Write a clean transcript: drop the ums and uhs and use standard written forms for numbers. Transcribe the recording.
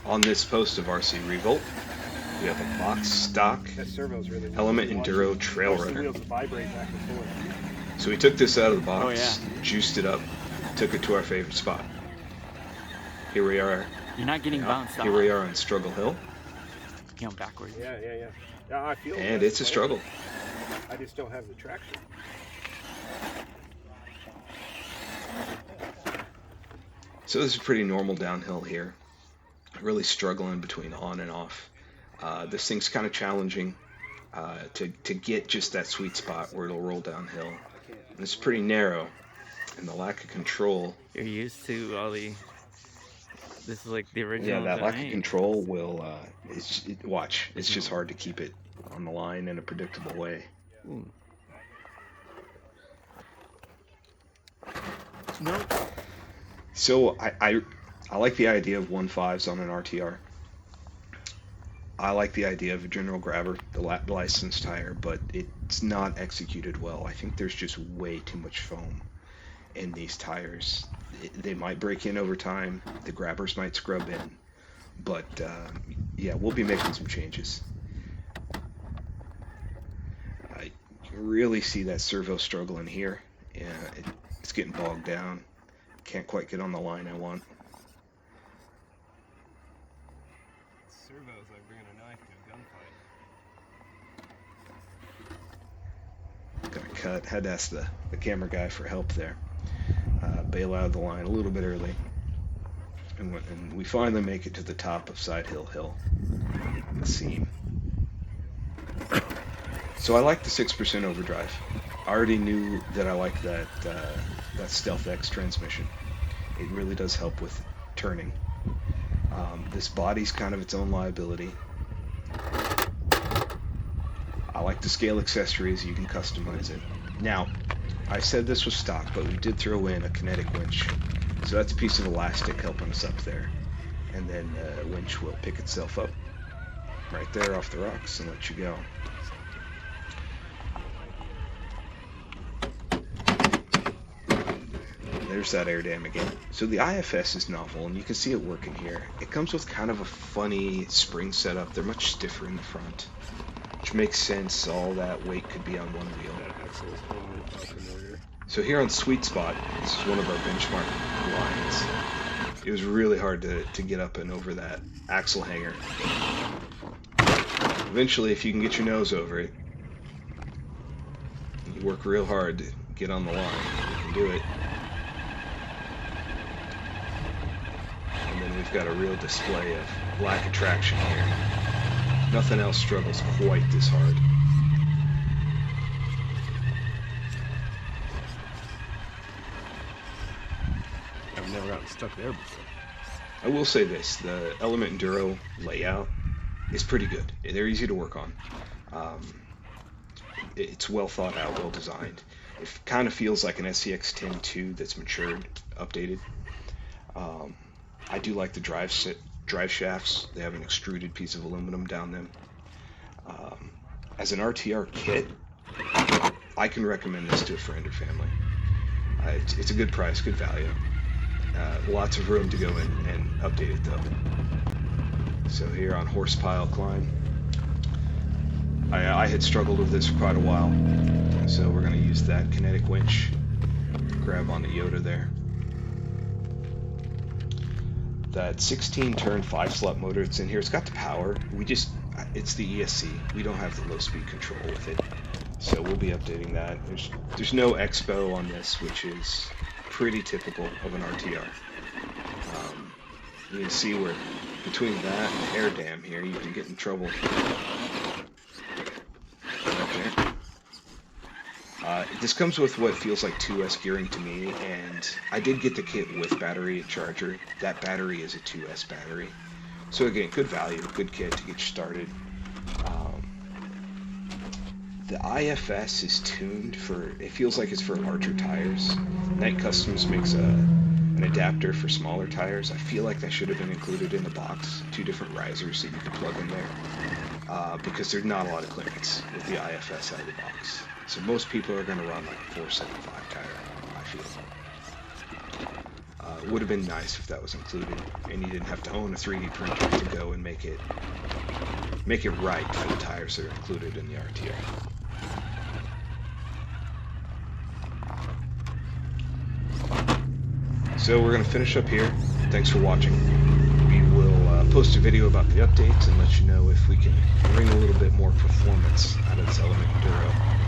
On this post of RC Revolt, we have a box stock That servo's really Element Enduro watch the Trailrunner. wheels vibrate back and forth. So we took this out of the box, Oh, yeah. juiced it up, took it to our favorite spot. Here we are. You're not getting bounced off. Here we are on Struggle Hill, Going backwards. Yeah, I feel and that, it's a struggle. I just don't have the traction. So this is pretty normal downhill here. Really struggling between on and off. This thing's kind of challenging to get just that sweet spot where it'll roll downhill. And it's pretty narrow, and the lack of control. You're used to all the... This is like the original. Yeah, that lack of control will... watch, it's just hard to keep it on the line in a predictable way. Ooh. Nope. So I like the idea of 1.5s on an RTR. I like the idea of a general grabber, the licensed tire, but it's not executed well. I think there's just way too much foam in these tires. They might break in over time. The grabbers might scrub in. But yeah, we'll be making some changes. I really see that servo struggling here. Yeah, it's getting bogged down. Can't quite get on the line I want. Servo's like bringing a knife to a gunfight. Got cut. Had to ask the camera guy for help there. Bail out of the line a little bit early. And we finally make it to the top of Side Hill Hill. The seam. So I like the 6% overdrive. I already knew that I like that Stealth X transmission. It really does help with turning. This body's kind of its own liability. I like the scale accessories. You can customize it. Now, I said this was stock, but we did throw in a kinetic winch. So that's a piece of elastic helping us up there. And then the winch will pick itself up right there off the rocks and let you go. There's that air dam again. So the IFS is novel, and you can see it working here. It comes with kind of a funny spring setup. They're much stiffer in the front, which makes sense. All that weight could be on one wheel. So here on Sweet Spot, this is one of our benchmark lines. It was really hard to get up and over that axle hanger. Eventually, if you can get your nose over it, you work real hard to get on the line, you can do it. And then we've got a real display of lack of traction here. Nothing else struggles quite this hard. I've never gotten stuck there before. I will say this, the Element Enduro layout is pretty good. They're easy to work on. It's well thought out, well designed. It kind of feels like an SCX 10.2 that's matured, updated. I do like the drive shafts. They have an extruded piece of aluminum down them. As an RTR kit, I can recommend this to a friend or family. It's a good price, good value. Lots of room to go in and update it though. So here on Horse Pile Climb, I had struggled with this for quite a while, so we're going to use that kinetic winch, grab on the Yoda there. That 16-turn 5-slot motor that's in here, it's got the power. It's the ESC. We don't have the low-speed control with it, so we'll be updating that. There's no expo on this, which is pretty typical of an RTR. You can see where between that and the air dam here, you can get in trouble. Okay. This comes with what feels like 2S gearing to me, and I did get the kit with battery and charger. That battery is a 2S battery. So again, good value, good kit to get you started. The IFS is tuned for, it feels like it's for larger tires. Night Customs makes an adapter for smaller tires. I feel like that should have been included in the box. 2 different risers that you could plug in there. Because there's not a lot of clearance with the IFS out of the box. So most people are going to run like a 475 tire, I feel. Would have been nice if that was included, and you didn't have to own a 3D printer to go and make it right for the tires that are included in the RTR. So we're going to finish up here. Thanks for watching. We will post a video about the updates and let you know if we can bring a little bit more performance out of this Element Enduro.